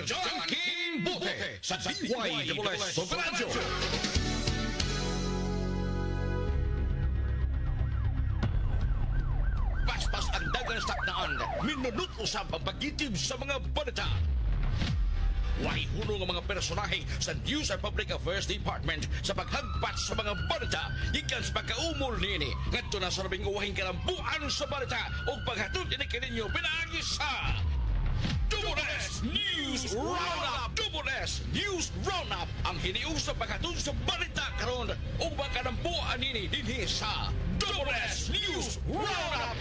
John King Bote sa DYWS Super Radio. Paspas ang dagang saknaan, minunod usab ang pagitib sa mga balita. Way hunong ang mga personahe sa News and Public Affairs Department sa paghagpat sa mga balita ikan sa pagkaumol nini ngadto na sa labing uwahing kalambuan sa balita o paghatod ini kaninyo pinaagi sa Double S News Roundup. Double S News Roundup ang hiniusap paghatod sa balita karon o kalambuan nini dinhi sa Double S News Roundup.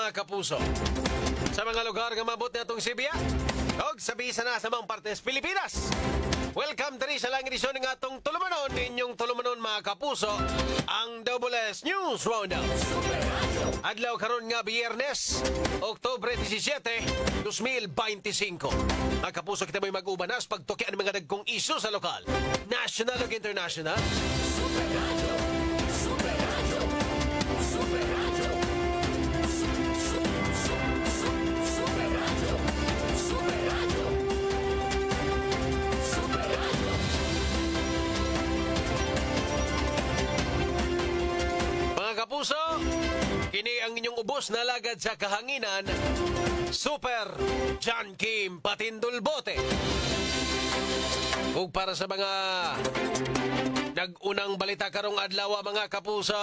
Kapuso. Sa mga lugar nga mabot na itong Sibia, o sabisa na sa mga partes Pilipinas. Welcome diri sa lang edisyon ng atong tulumanon, inyong tulumanon mga kapuso, ang Double S News Roundup. Adlaw karon nga Biyernes, Oktubre 17, 2025. Mga kapuso, kita mo'y mag-ubanas pagtukian ng mga dagkong isyu sa lokal, national ug international. Super Radio, Super Radio, Super Radio. Kapuso, kini ang inyong ubos na lagad sa kahanginan, Super John Kim Patindol Bote. Ug para sa mga nag-unang balita karong adlaw mga kapuso,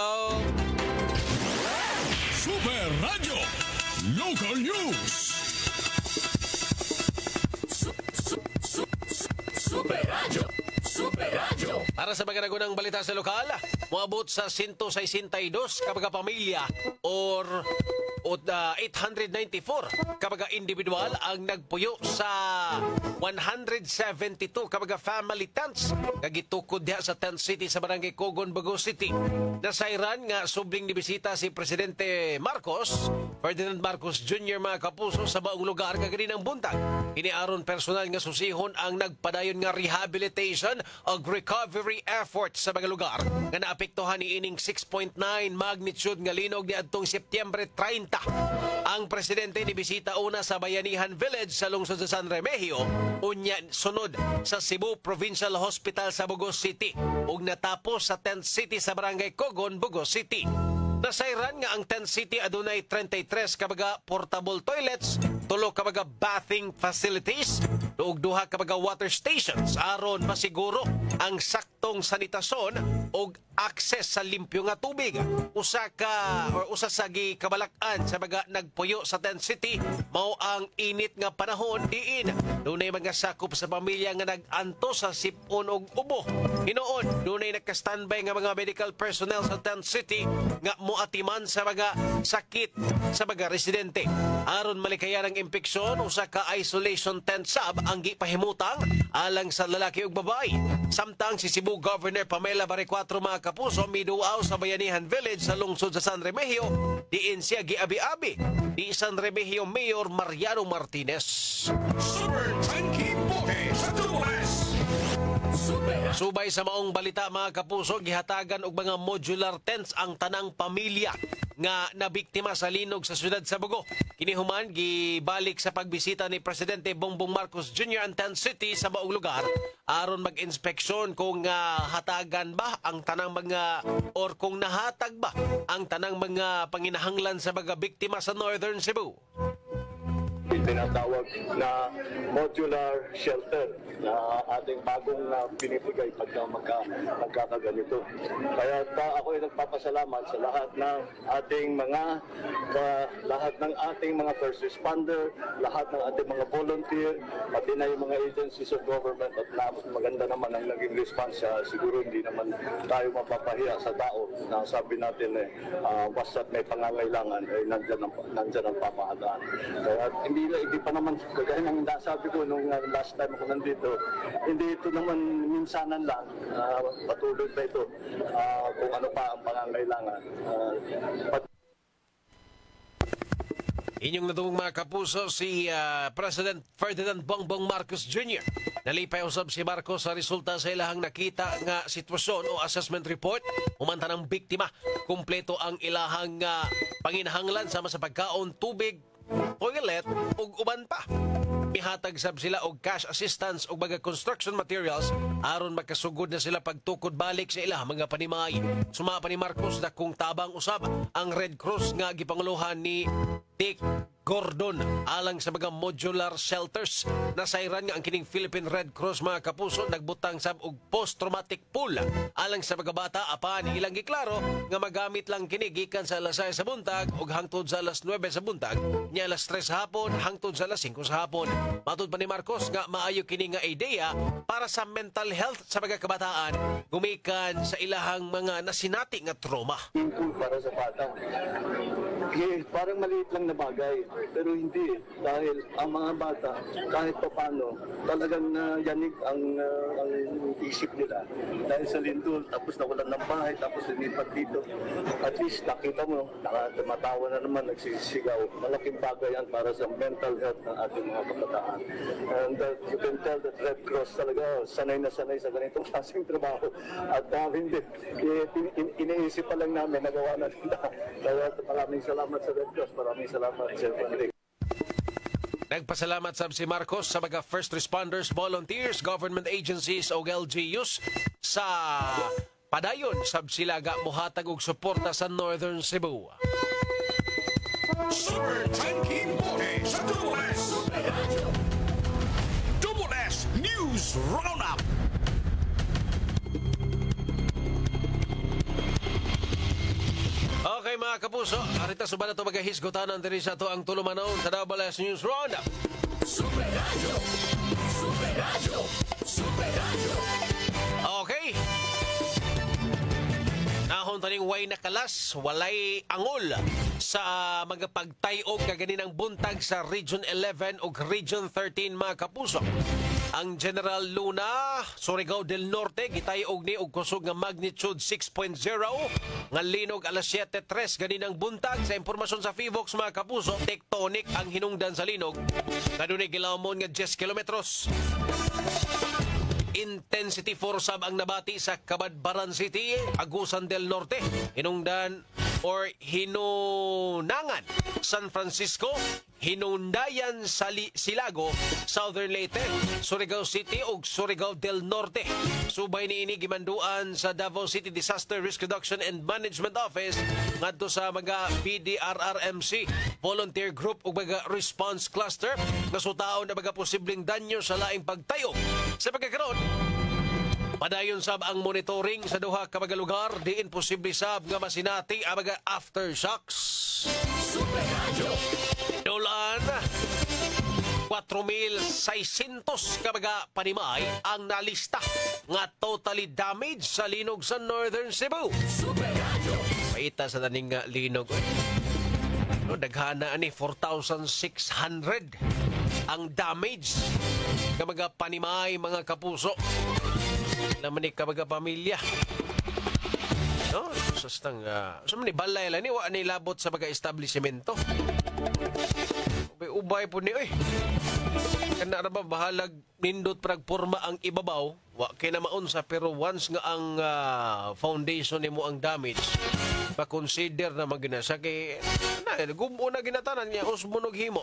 Super Radio Local News. Super Radio. Super Radio. Para sa mga nagunang balita sa lokal, moabot sa 162 kapag pamilya or 894 kapag individual ang nagpuyo sa 172 kapag family tents kagitukod diha sa tent city sa barangay Cogon, Bugos City. Nasayran nga subling nibisita si Presidente Marcos, Ferdinand Marcos Jr. mga kapuso sa maong lugar kaganinang buntag. Iniaron personal nga susihon ang nagpadayon nga rehabilitation o recovery effort sa mga lugar nga naapektuhan ni ining 6.9 magnitude nga linog ni adtong Setyembre 30. Ang presidente ni bisita una sa Bayanihan Village sa lungsod sa San Remigio, unya sunod sa Cebu Provincial Hospital sa Bugos City ug natapos sa Tent City sa barangay Cogon, Bugos City. Nasayran nga ang Tent City adunay 33 kabaga portable toilets, 3 kabaga bathing facilities, ug 2 kabaga water stations aron masiguro ang saktong sanitasyon ug access sa limpyo nga tubig. Usa sa gikabalak-an sa mga nagpuyo sa Tent City mao ang init nga panahon diin. Dunay mga sakop sa pamilya nga nag-anto sa sipon ug ubo. Hinoon, dunay nagka-standby nga mga medical personnel sa Tent City nga muatiman sa mga sakit sa mga residente. Aron malikayan ang impeksyon, usa ka isolation tent sub ang gipahimutang alang sa lalaki ug babae. Samtang si Cebu Governor Pamela Barrecuatro mga kapuso miduaw sa Bayanihan Village sa lungsod sa San Remigio, diin siya giabi-abi di San Remigio Mayor Mariano Martinez. Super Tanky Bote sa Double-S. Subay sa maong balita mga kapuso, gihatagan og mga modular tents ang tanang pamilya nga nabiktima sa linog sa siyudad sa Bugo. Kinihuman gibalik sa pagbisita ni Presidente Bongbong Marcos Jr. ang Tent City sa maong lugar aron mag-inspeksyon kung hatagan ba ang tanang mga or kung nahatag ba ang tanang mga panginahanglan sa mga biktima sa Northern Cebu. Tinatawag na modular shelter na ating bagong binibigay pagka magkakaganito. Kaya ako ay nagpapasalamat sa lahat ng ating mga first responder, lahat ng ating mga volunteer, pati na yung mga agencies of government at maganda naman ang naging response. Siguro hindi naman tayo mapapahiya sa tao na sabi natin basta't may pangangailangan ay nandyan ang pamahalaan. Kaya hindi pa naman, kagaya ng nasabi ko nung last time ako nandito, hindi ito naman minsanan lang, patuloy pa ito kung ano pa ang pangangailangan. Inyong natungong mga kapuso, si President Ferdinand Bongbong Marcos Jr. Nalipay usab si Marcos sa resulta sa ilahang nakita nga sitwasyon o assessment report. Umanta ng biktima. Kumpleto ang ilahang panginahanglan sama sa pagkaon, tubig, toilet ug uban pa. Mihatag sab sila og cash assistance ug mga construction materials aron makasugod na sila pagtukod balik sa ilang mga panimay. Suma pa ni Marcos na kung tabang usab ang Red Cross nga gipanguluhan ni Dick Gordon alang sa mga modular shelters. Nasayran nga ang kining Philippine Red Cross mga kapuso nagbutang sab og post-traumatic pool alang sa mga bata apan ilang giklaro nga magamit lang kini gikan sa alas 6 sa buntag ug hangtod sa alas 9 sa buntag nya alas 3 sa hapon hangtod sa alas 5 sa hapon. Matud pa ni Marcos nga maayo kini nga ideya para sa mental health sa mga kabataan gumikan sa ilahang mga nasinati nga trauma. Pool para sa bata. Parang maliit lang na bagay, pero hindi. Dahil ang mga bata, kahit pa paano, talagang yanig ang isip nila. Dahil sa lindol, tapos nawalan ng bahay, tapos lumipat dito. At least nakita mo, tumatawa na naman, nagsisigaw. Malaking bagay yan para sa mental health ng ating mga kabataan. And you can tell that Red Cross talaga, sanay na sanay sa ganitong klaseng trabaho. At hindi, iniisip pa lang namin, nagawa na nila. Kaya maraming salamat sa Red Cross, maraming salamat sa Enrique. Nagpasalamat sab si Marcos sa mga first responders, volunteers, government agencies o LGUs sa padayon sab sila ga mohatag og suporta sa Northern Cebu. Super Tanking Bote sa Double S News Roundup. Okay mga kapuso, arita suba na ito magahisgotanan diri sa ito ang tulumanon sa Double S News Roundup. Super Radio. Super Radio. Super Radio. Okay. Nahon taning way nakalas, walay angol sa mga pagtayog nga ganinang buntag sa Region 11 ug Region 13 mga kapuso. Ang General Luna, Surigao del Norte, gitayog ni og kusog nga magnitude 6.0 nga linog alas 7:03 ganinang buntag. Sa impormasyon sa Fivox mga kapuso, tectonic ang hinungdan sa linog. Kadunay gilawmon nga 10 kilometros. Intensity 4 sab ang nabati sa Cabadbaran City, Agusan del Norte, hinungdan or hinunangan San Francisco, hinundayan Silago, Southern Leyte, Surigao City ug Surigao del Norte. Subay niini gimanduan sa Davao City Disaster Risk Reduction and Management Office ngadto sa mga PDRRMC volunteer group ug mga response cluster nga sutaon na mga posibleng danyo sa laing pagtayo. Sa pagkakaroon, padayon sab ang monitoring sa duha ka mga lugar diin posible sab nga masinati ang mga aftershocks. Super Radio. Dolan 4,600 ka mga panimay ang nalista nga totally damaged sa linog sa Northern Cebu. Super Radio. Paita sa daning linog. No, daghana ani 4,600 ang damage ka mga panimay, mga kapuso. Naman ni ka mga pamilya. No, sastang so man ni balay la ni wa ni labot sa mga establishmento. Ubay po ni oy. Kana ra ba bahalag nindot prag porma ang ibabaw, wa kay na maunsa pero once nga ang foundation nimo ang damage, pa-consider na maginasa kay na gumo na ginatanan niya usmonog himo.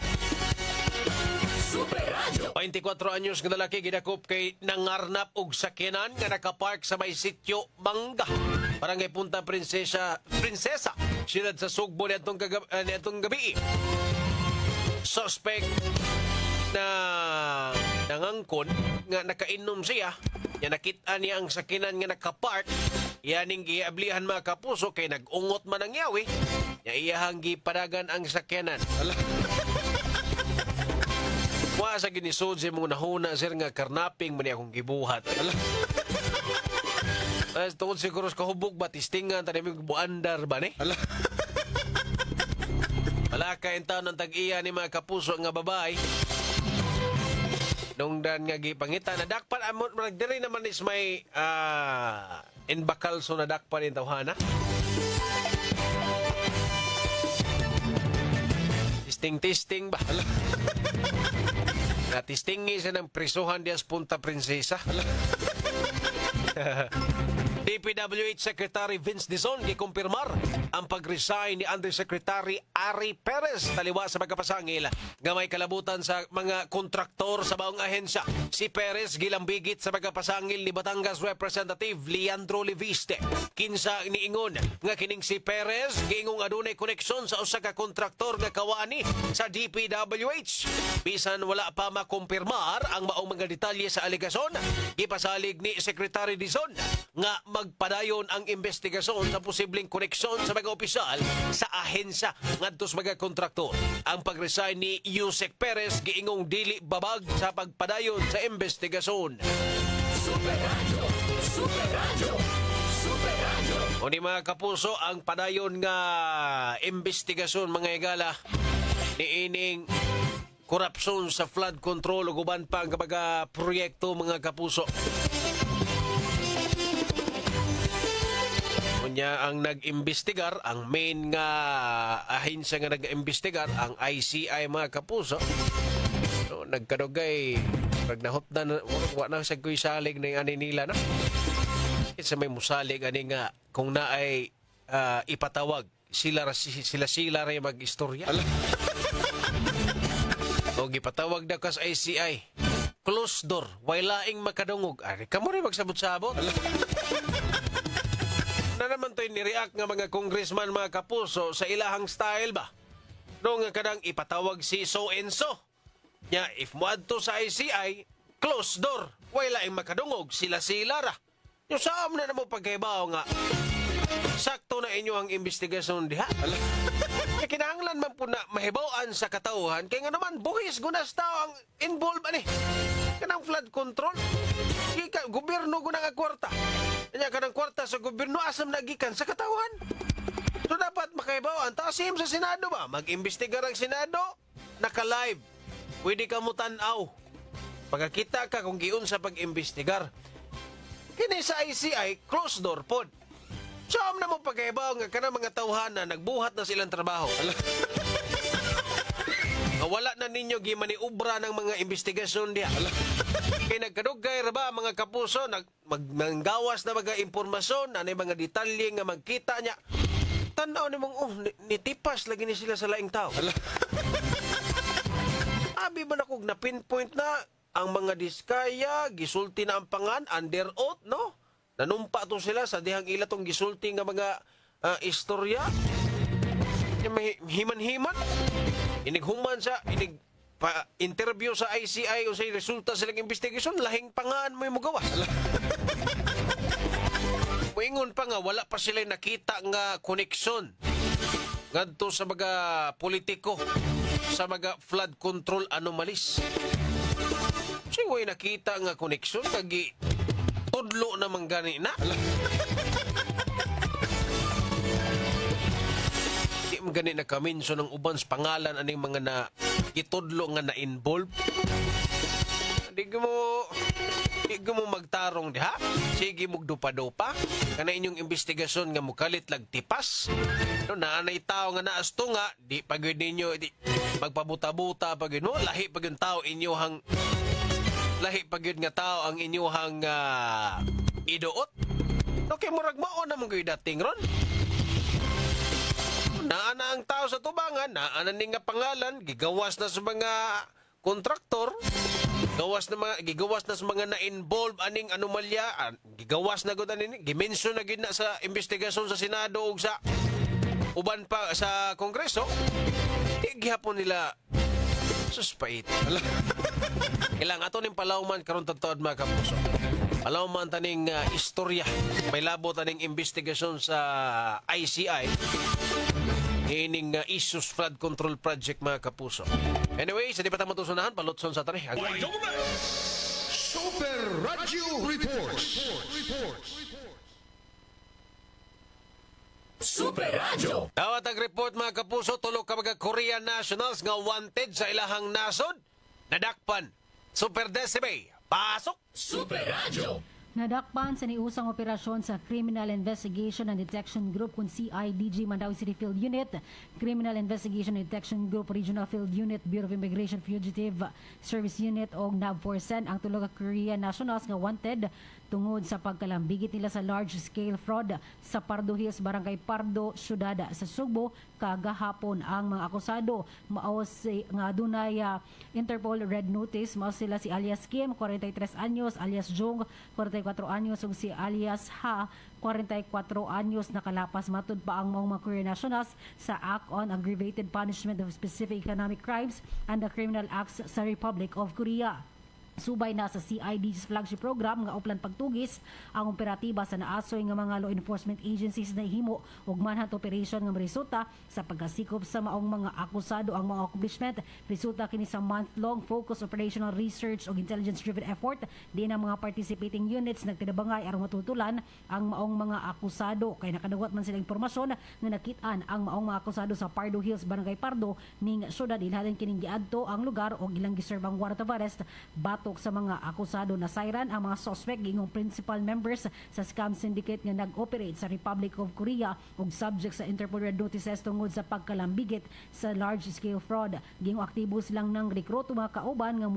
Super Radio. 24 anyos nga lalaki gidakop kay nangarnap og sakyanan nga nakapark sa may sitio Mangga. Barangay Punta Prinsesa, siyudad sa Sugbo nitong gabi. Suspect na nangangkon nga nakainom siya, ya nakita niya ang sakyanan nga nakapark, yaning giablihan mga kapuso kay nag-ungot man ang yawi, ya iyahang gipadagan ang sakyanan. Wa sa ginisod sa mga nahuna sir nga karnaping man akong gibuhat. Tungkol siguro sa kahubog ba, tistingan, tanimig buandar ba ni? Wala, Salaka in taon ng tag-iya ni mga kapuso nga babae. Nung dan nga gipangita na dakpan amon diri naman is may inbakalso na dakpan in tawhana. Testing ba? Natistingi siya ng prisuhan dias Punta Prinsesa. DPWH Secretary Vince Dizon gikumpirmar ang pag-resign ni Undersecretary Ari Perez taliwa sa pagkapasangil nga may kalabutan sa mga kontraktor sa baong ahensya. Si Perez gilambigit sa pagkapasangil ni Batangas Representative Leandro Leviste. Kinsa niingon nga kining si Perez giingong adunay koneksyon sa usa ka kontraktor nga kawani sa DPWH. Bisan wala pa makumpirmar ang maong mga detalye sa aligasyon, gipasalig ni Secretary Dizon nga magpadayon ang investigasyon sa posibleng koneksyon sa mga opisyal sa ahensya ngadto sa mga kontraktor. Ang pag-resign ni Yusek Perez giingong dili babag sa pagpadayon sa investigasyon. O ni mga kapuso, ang padayon nga investigasyon mga higala ni ining korupsyon sa flood control ug uban pa ang mga proyekto mga kapuso. Kunya ang nag-imbestigar, ang main nga ahensya nga nag-imbestigar, ang ICI mga kapuso. So, nagkadugay, naghot na, wala na sa kuy salig na yung ani nila na. Isa may musalig ani nga, kung na ay ipatawag, sila rin mag-istorya. O gipatawag na kas ICI, closed door, wailaing makadungog. Ari, kamo rin magsabot-sabot. Na naman to'y nireact nga mga congressman mga kapuso sa ilahang style ba? Noong nga kadang ipatawag si so-and-so. Nya, if muadto sa ICI, close door, wala ang makadungog, sila-sila ra. Yung saan na naman pagkaibaw nga, sakto na inyo ang investigasyon diha. Kinahanglan man po na mahibawaan sa katauhan, kaya nga naman, buhis gunas tao ang involved ani. Kanang flood control, gobyerno gunang ang kwarta. Kanya kanang kwarta sa gobyerno asam nagikan sa katawan. So dapat makaibawan. Tasim sa Senado ba? Mag-imbestigar ang Senado, naka-live. Pwede ka mo tanaw. Pagkakita ka kung giun sa pag-imbestigar. Kini sa ICI, closed door pod. Saan na mo pagkaibaw nga kanang mga tawhana, nagbuhat na silang trabaho. Wala na ninyo gimaniubra ng mga investigasyon diya. Kaya nagkadugay ra ba mga kapuso, manggawas na mga impormasyon, anay mga detalye nga magkita niya. Tanaw ni mong, nitipas lagi ni sila sa laing tao. Abi ba na kog na pinpoint na ang mga diskaya, gisulti na ang pangan, under oath, no? Nanumpa to sila sa dihang ila tong gisulti nga mga istorya. Himan-himan. Inighuman sa, interview sa ICI o sa resulta silang investigasyon, lahing pangaan mo yung magawas. Muingon pa nga, wala pa sila nakita nga koneksyon ngadto sa mga politiko, sa mga flood control anomalies. Singway nakita nga koneksyon, kagi tudlo naman gani na. Gani na kaminso ng uban sa pangalan aning mga na itudlo nga na-involve. Di mo magtarong diha. Sige mugdupa-dupa. Kana inyong investigasyon nga mukalit lag tipas. No, naanay tao nga naasto nga, di pagod ninyo, di magpabuta-buta pagod no, lahi pagod tao inyohang lahi pagod nga tao ang inyohang iduot. Okay, murag mao na mong dating ron. Naana ang tao sa tubangan, naana ni nga pangalan, gigawas na sa mga kontraktor, gigawas na sa mga na-involve aning anomalya, gigawas na gud ani, gimension na gid na sa investigasyon sa Senado ug sa uban pa sa Kongreso. Gihapon nila suspait. Ilang ato ning palawman karon tagtuad mga kapuso. Palawman taning istorya, may labo taning investigasyon sa ICI. Ining issues flood control project mga kapuso. Anyway, sa di pa tayo matusunahan, palutson sa tani. Super Radio Report. Dawat ang report mga kapuso, tulo ka mga Korean nationals nga wanted sa ilahang nasod, nadakpan. Super Decibel, pasok! Nadakpan sa niusang operasyon sa Criminal Investigation and Detection Group kung CIDG Mandawi City Field Unit, Criminal Investigation and Detection Group Regional Field Unit, Bureau of Immigration Fugitive Service Unit o NAV-4CEN ang tulo ka Korean nationals nga wanted tungod sa pagkalambigit nila sa large-scale fraud sa Pardo Hills, Barangay Pardo, Syudad sa Sugbo. Kagahapon ang mga akusado mao si nga dunay Interpol Red Notice, mao sila si alias Kim 43 anyos, alias Jung 44 anyos ug si alias Ha 44 anyos. Nakalapas matud pa ang mga Korean nationals sa Act on Aggravated Punishment of Specific Economic Crimes and the Criminal Acts sa Republic of Korea. Subay na sa CID's flagship program nga uplan pagtugis ang operatiba sa naasoy nga mga law enforcement agencies na ihimo og manhunt operation nga resulta sa pagkasikop sa maong mga akusado. Ang mga accomplishment resulta kini sa month-long focus operational research og intelligence-driven effort di na mga participating units nagtinabangay aron matutulan ang maong mga akusado. Kay nakadawat man sila impormasyon nga nakit-an ang maong mga akusado sa Pardo Hills, Barangay Pardo ning syudad. Ilhalin kining giadto ang lugar og ilang giserbang warrant of arrest sa mga akusado. Na siren ang mga suspect gingong principal members sa scam syndicate nga nag-operate sa Republic of Korea ug subject sa Interpol Red Notices tungod sa pagkalambigit sa large-scale fraud. Gingong aktibo silang nang rekruto mga kauban nga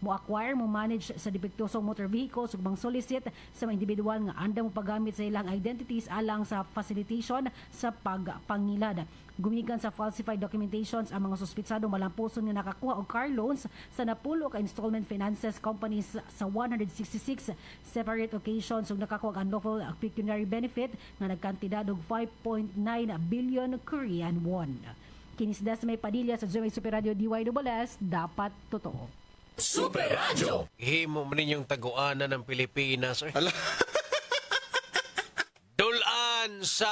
mo-acquire, mo-manage sa depektosong motor vehicles ug mang-solicit sa mga individual nga andam mo paggamit sa ilang identities alang sa facilitation sa pagpangilad. Gumikan sa falsified documentations ang mga suspitsado malampuson nga nakakuha og car loans sa napulo ka installment finances companies sa 166 separate occasions ug nakakuha og unlawful pecuniary benefit nga nagkantidad og 5.9 billion Korean won. Kini si Desmay Padilla sa GMA Super Radio DYWS, dapat totoo. Himo man ninyong taguanan ng Pilipinas. Dulan sa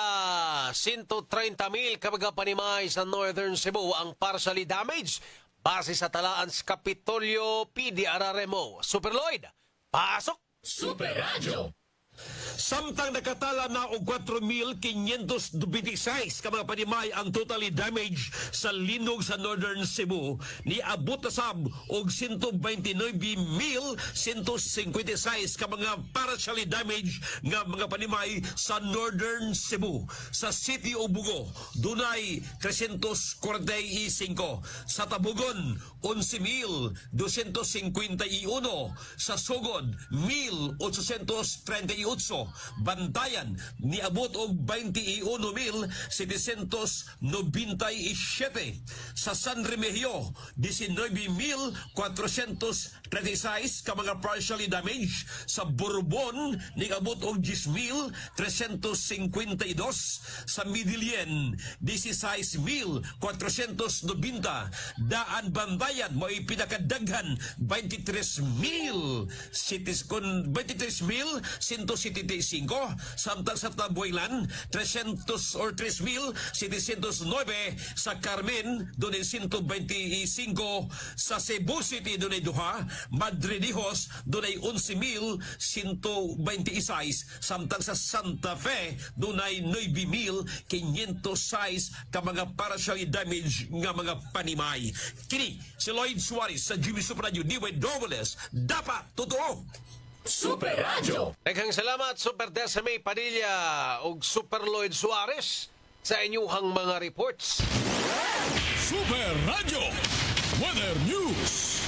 130,000 kabaga panimay sa Northern Cebu ang partially damaged base sa talaan sa Kapitolyo PD Araremo. Super Lloyd, pasok! Samtang nakatala na og 4,526 ka mga panimay ang totally damage sa linog sa Northern Cebu, ni abot na sab og 129,156 ka mga partially damaged nga mga panimay sa Northern Cebu. Sa City of Bugo dunay 345, sa Tabugon 11,251, sa Sugod 1,838, Bantayan niabot og 21,797, sa San Remigio 19,436 ka mga partially damaged, sa Bourbon niabot og 10,352, sa Midilien 16,490, Daan Bantayan mo ipinakadaghan 23,175, samtang sa Tabuelan 300 or 3,709, sa Carmen dunay 125, sa Cebu City dunay 2, Madridijos dunay 11,126, samtang sa Santa Fe dunay 9,506 ka mga partially damaged nga mga panimay. Kini si Lloyd Suarez sa GMA Super Radio DYWS, dapat totoo. Daghang salamat Super Decimay Padilla ug Super Lloyd Suarez sa inyuhang mga reports. Super Radio Weather News.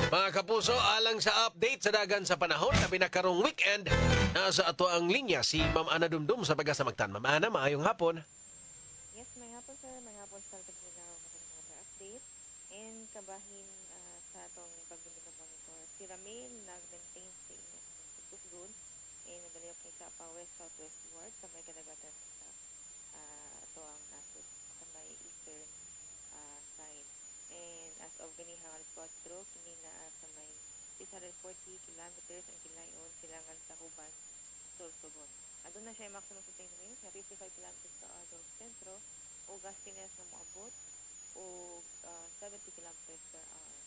Mga kapuso, alang sa update sa dagan sa panahon na pinakarong weekend, nasa ato ang linya si Ma'am Ana Dumdum sa pagkasamagtan. Ma'am Ana, maayong hapon. Kabahin sa atong pagbibigay monitor. Si Ramil nag-maintain sa inyong pagkusgon nagaliok ni sa west southwest ward sa may kadagatan sa ato ang nasod sa may eastern side. And as of ganihang alas 4, kini na sa may 640 kilometers ang kilayon silangan sa Huban, Sorsogon. Adun na siya maximum sustained winds na 55 kilometers sa Adolf Centro o gustiness na moabot o 70 kilometers per hour.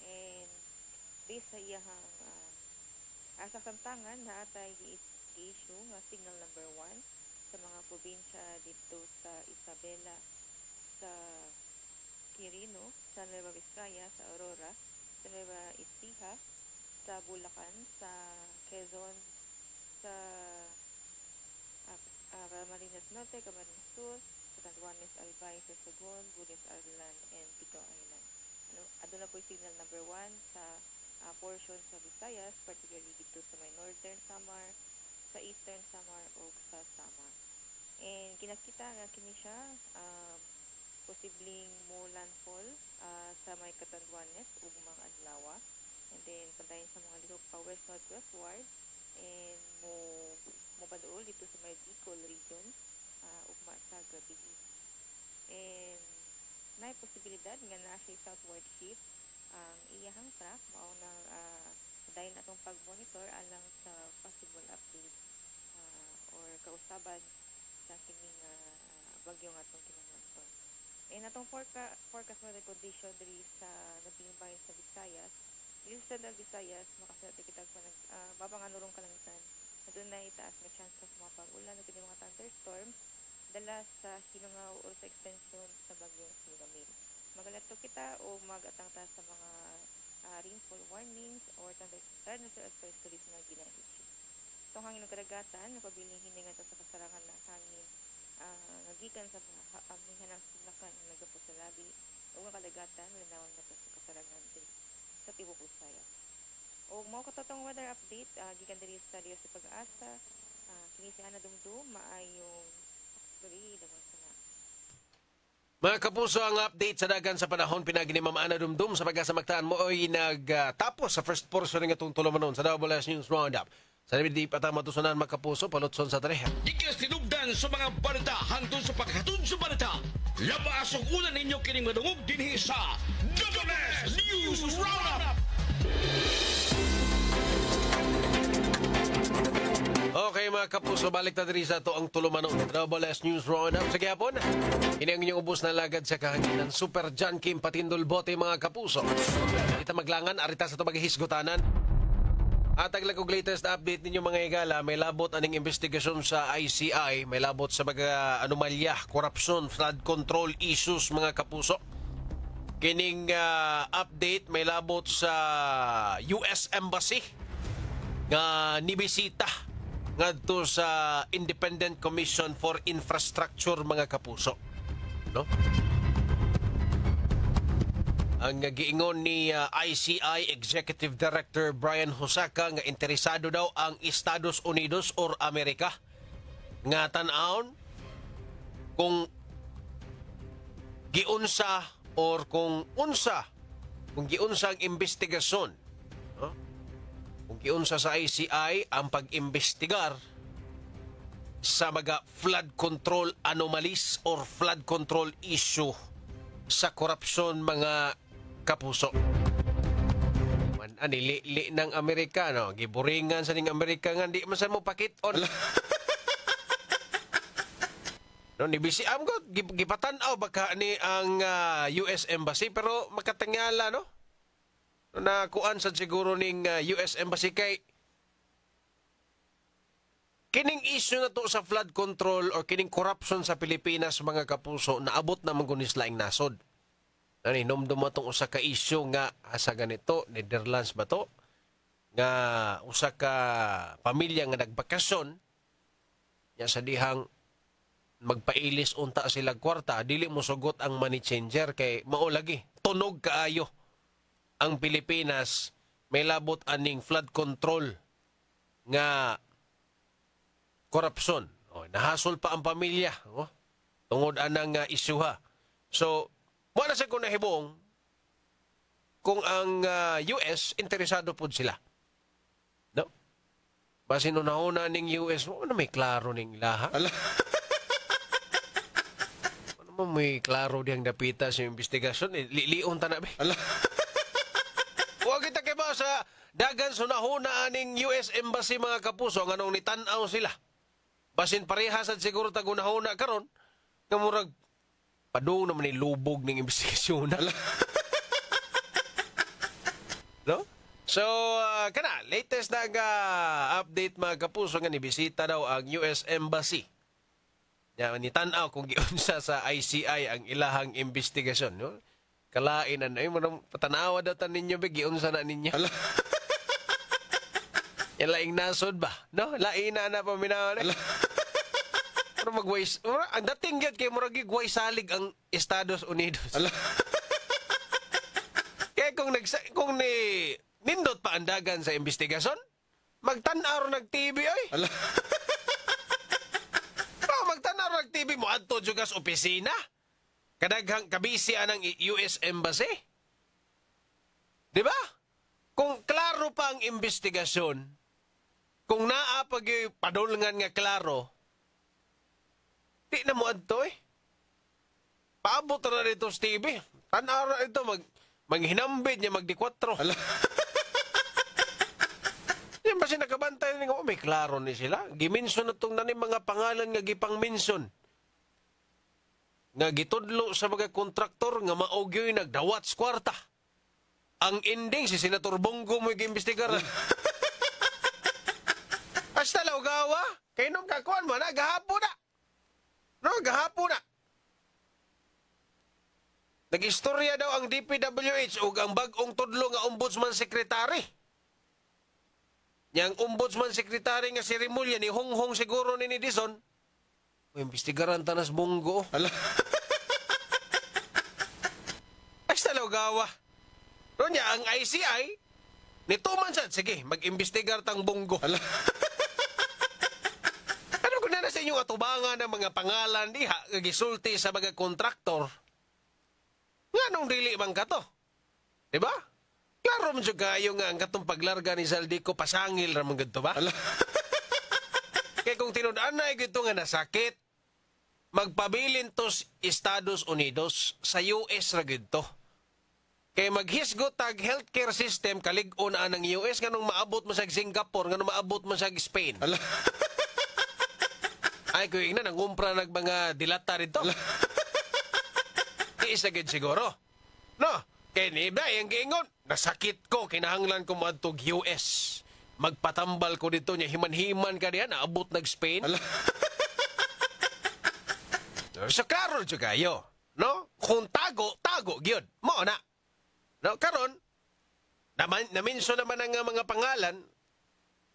And iyahang asa samtangan na atay issue nga signal number 1 sa mga probinsya dito sa Isabela, sa Quirino, sa Nueva Vizcaya, sa Aurora, sa Nueva Ecija, sa Bulacan, sa Quezon, sa Camarines Norte, Camarines Sur, Catanduanes, Albay, Sorsogon, Gules Island, and Pico Island. Aduna po yung signal number 1 sa portion sa Visayas, particularly dito sa may Northern Samar, sa Eastern Samar, o sa Samar. And kinakita nga kini siya posibleng mo landfall sa may Catanduanes ug mga adlaw, and then pantayin sa mga lihok pa west northwestward, and mo paduol dito sa may Bicol region ugma sa gabi. And na posibilidad nga na siya southward shift ang iyahang track, mao na dahil natong pag-monitor alang sa possible update or kausaban sa kining bagyo nga atong kinamonitor. And atong forecast weather condition diri sa natingbayan sa Visayas, yung Central Visayas, makasarate kita pa babanganurong kalangitan, na doon na itaas na chance sa mga pag-ulan o kini mga thunderstorms dala sa hinungaw o sa extension sa bagyong Singamil. Magalato kita o magatangta sa mga rainfall warnings or thunderstorms advisories na gina-issue. Itong hangin ng karagatan, napabiling hiningan sa kasarangan ng hangin nagikan sa amihanang sulakan ang nagapos sa labi o mga kalagatan, linawan na sa kasarangan sa Tibok Visayas. O mao katotong weather update, gikan diri sa Dios sa Pag-asa, kini si Ana Dumdum, maayong bali dagang sana. Mga kapuso, ang update sa dagan sa panahon pinagi ni Ma'am Ana Dumdum sa Pag-asa Magtaan mo ay nagtapos sa first portion ng itong tulumanon sa WS News Roundup. Sa di patamatusunan mga kapuso, palutson sa tareha. Ikas tinugdan sa mga balita hangtod sa paghatod sa balita. Labas ang ulan ninyo kining madungog dinhi sa WS News Roundup. Okay mga kapuso, balik na diri sa ito ang tulumanon. WS News Roundup sa gihapon. Ini ang inyong ubos na lagad sa kahanginan. Super John Kim Patindol Bote mga kapuso. Ita maglangan, arita sa ito maghihisgotanan. At taglagog latest update ninyo mga higala, may labot aning investigasyon sa ICI, may labot sa mga anomalya, korupsyon, flood control issues mga kapuso. Kining update may labot sa US Embassy nga nibisita ngadto sa Independent Commission for Infrastructure mga kapuso. No? Ang giingon ni ICI Executive Director Brian Hosaka nga interesado daw ang Estados Unidos or Amerika nga tan-aon kung giunsa or kung giunsa ang investigasyon, no? Kung giunsa sa ICI ang pag-imbestigar sa mga flood control anomalies or flood control issue sa korupsyon mga kapuso. Anili ng Amerikano, giburingan sa ning Amerika nga di man sa mo pakit-on. No, nibisi am ko gipatan-aw baka ni ang US Embassy pero makatangala no. Na kuan sa siguro ning US Embassy kay kining issue na to sa flood control or kining corruption sa Pilipinas mga kapuso naabot na manggunis laing nasod. Naninumdum mo itong usa ka issue nga asa ganito, Netherlands ba to? Nga usa ka pamilya nga nagbakasyon nya sa dihang magpailis unta sila kwarta, dili mo sugot ang money changer kay mao lagi tunog kaayo ang Pilipinas may labot aning flood control nga korupsyon. Nahasol pa ang pamilya tungod anang isyuha. So wala sa kung nahibong kung ang US interesado po sila. No? Basin una ning US, ano may klaro ning laha? Ano mo may klaro diyang dapita sa investigasyon? Lilion ta na ba? Huwag kita kiba sa dagan sunahuna ning US Embassy mga kapuso, ang anong nitanaw sila. Basin parehas at siguro tagunahuna karon nga murag padung naman ni lubog ng investigasyon. No? So, latest na update mga kapuso nga nibisita daw ang US Embassy. Yan, nitanaw kung giunsa sa ICI ang ilahang investigasyon. No? Kalainan ay patanawa datan ninyo ba giunsa na ninyo. Yan laing nasod ba? No? Laina na paminaw na. Pero magways, ang dating yun kay murag gigway salig ang Estados Unidos. Kaya kung nindot pa andagan sa investigasyon, magtan-aro nag-TV ay. Magtan-aro nag-TV mo adto juga sa opisina. Kadaghang kabisi anang US Embassy. Di ba? Kung klaro pa ang investigasyon, kung naa pag padulngan nga klaro, di na mo adto eh. Paabot na dito sa TV. Tan-aro ito maghinambid niya magdi-4. Yan ba siya nakabantay nga may klaro ni sila. Giminson na itong nanin mga pangalan nga gipang-minson. Nga gitudlo sa mga kontraktor nga maugyoy nagdawat sa kwarta. Ang ending si Senator Bongo mo i-imbestigar. Hasta laugawa. Kaya nung kakuan mo na, gahapon na. No, gahapon na. Nag-istorya daw ang DPWH o ang bagong tudlo nga Ombudsman Secretary. Yang Ombudsman Secretary nga si Rimulya ni Honghong siguro ni Dison. Imbestigaran tanas Bongo. Ay, sa gawa. Pero niya, ang ICI, nituman siya, sige, mag-imbestigar tang Bongo. Ano kung na sa inyong atubangan ng mga pangalan diha, gisulti sa mga kontraktor, nga nung dili bang kato? Diba? Klaro mo siya kayo nga ang katong paglarga ni Zaldico pasangil ramang ganito ba? Kaya kung tinudaan na ito nga nasakit, magpabilin to Estados Unidos sa US ra ganito. Kaya maghisgot tag healthcare system kalig-on ng US nga nung maabot mo sa Singapore, nga nung maabot mo sa Spain. Ay, kung na nangumpra nag mga dilata rito. Isagid siguro. No, kaya niba, yung giingon, nasakit ko, kinahanglan ko maadtog US. Magpatambal ko dito niya, himan-himan ka diyan, naabot nag-Spain. So, karon siya kayo. No? Kung tago, gyud. Mo na. No, karon, naminso naman ang mga pangalan,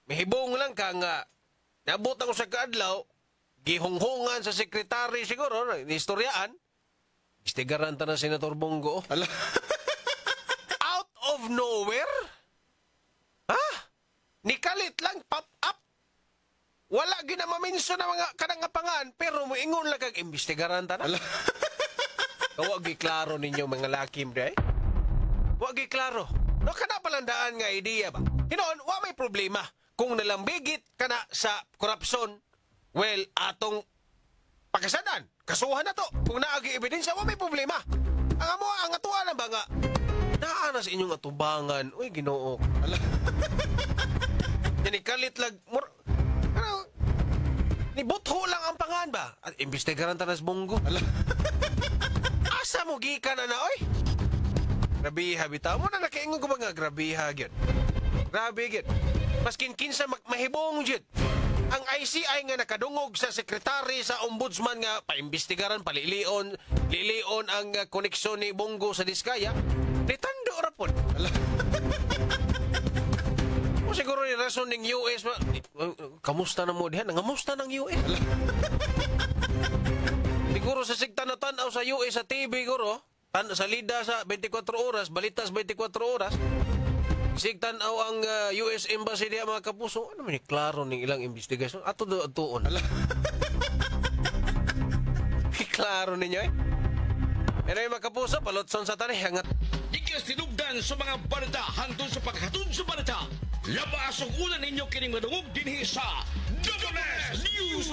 mahibong lang ka nga, naabot ako sa kaadlaw, gihunghungan sa sekretary siguro, istoryaan, istigaran ta na Senator Bongo. Out of nowhere? Ha? Nikalit lang, pop up. Wala ginamaminso na mga kanangapangan, pero moingon lang kag imbestigaran ta na. Wag giklaro ninyo mga lakim day. Wag giklaro. No kana palandaan nga ideya ba? Hinoon, wa may problema kung nalambigit kana sa korupsyon. Well, atong pagkasadan, kasuhan na to. Kung naagi ebidensya, may problema. Ang atuwa na ba nga, naana sa inyong atubangan, uy, Ginoo. Yan ikalit lang, nibutho lang ang pangan ba? At imbestigaran tanas Bongo. Asa mo gikan na oy? Grabiha, bitaw mo na nakaingon ko ba nga, grabiha, gyud. Grabe, gyud. Maskin kinsa mahibong, gyud. Ang ICI nga nakadungog sa sekretary sa ombudsman nga paimbestigaran, palilion ang koneksyon ni Bongo sa Diskaya, nitando rapon. O siguro ni rason ng US, kamusta na mo dihan? Nangamusta ng US? Siguro sa sigta na tanaw sa US sa TV, guro, sa lida sa 24 oras, balitas 24 oras, sigtan ang US Embassy diya mga kapuso. Ano man klaro ning ilang investigasyon? Ato doon. Klaro ninyo eh. Pero mga kapuso, palotson sa tanay hangat. Ikas tinugdan sa mga balita hangtod sa paghatod sa balita. Labas ang ulan ninyo kining madungog dinhi sa WS News.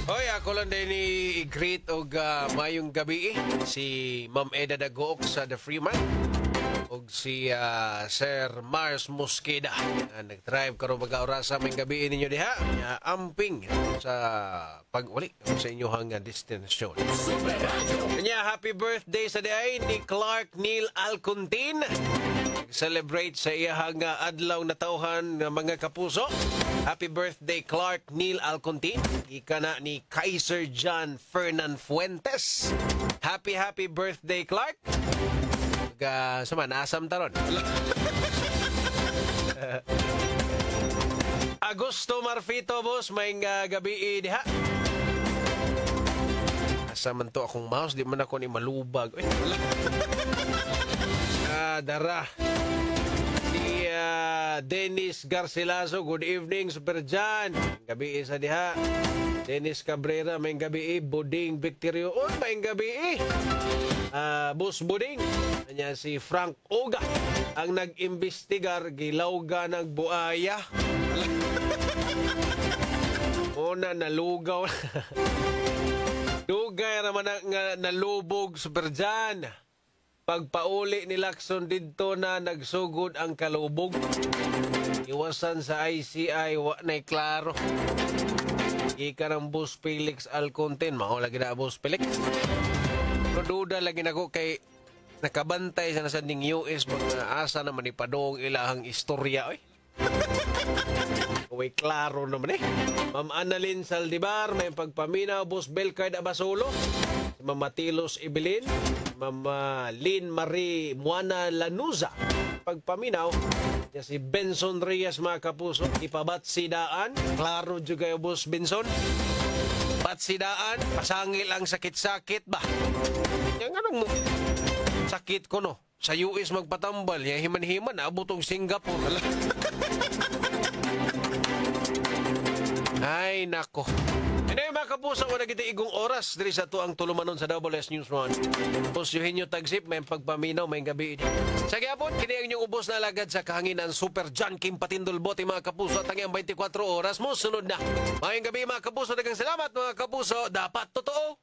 Hoy, ako lang din i-greet og mayong gabi si Ma'am Eda Dagook sa The Freeman. Og si Sir Mars Mosqueda nag-drive karon mag-orasa may gabi ninyo diha amping sa pagwali sa inyong destination. Kanya happy birthday sa day ni Clark Neil Alcontin. nag-celebrate sa iyahang adlaw na tauhan ng mga kapuso. Happy birthday Clark Neil Alcontin. Ika na ni Kaiser John Fernan Fuentes. Happy birthday Clark. Sama nasam taron. Agosto Marfito boss, may gabi diha. Asa man to akong mouse, di man ako ni malubag. Dara. Si Dennis Garcilaso, good evening, Super Jan. Gabi sa diha. Dennis Cabrera, may gabi. Buding Victorio, may gabi. Boss Buding. Kanya si Frank Oga, ang nag-imbestigar, gilawga ng buaya. Una, nalugaw. Dugay naman nga nalubog, Super Jan. Pagpauli ni Lacson dito na nagsugod ang kalubog. Iwasan sa ICI, wa na'y klaro. Ika ng Boss Felix Alcontin. Maulagi na Boss Felix. Pero duda lagi na ko kay nakabantay sa nasanding US. Mga asa naman ipadong ilahang istorya. Uy, klaro naman Ma'am Annalyn Saldivar, may pagpaminaw. Boss Belcard Abasolo. Si Ma'am Matilos Ibilin. Ma'am Lynn Marie Muana Lanuza. Pagpaminaw. Si Benson Reyes, mga kapuso. Ipabatsidaan. Klaro juga yung Boss Benson. Batsidaan. Pasangil ang sakit-sakit ba? Yang anong sakit ko no? Sa US magpatambal. Yung himan-himan. Abutong Singapore. Ay, nako. Anyway, mga kapuso, wala kita igong oras. Diri sa to ang tulumanon sa WS News 1. Pusyuhin nyo tagsip, may pagpaminaw, may gabi. Sa gyapon, kini ang inyong ubos na alagad sa kahanginan Super John Kim Patindulbote, mga kapuso. At ang 24 oras mo, sunod na. Mayang gabi, mga kapuso. Dagang salamat, mga kapuso. Dapat totoo.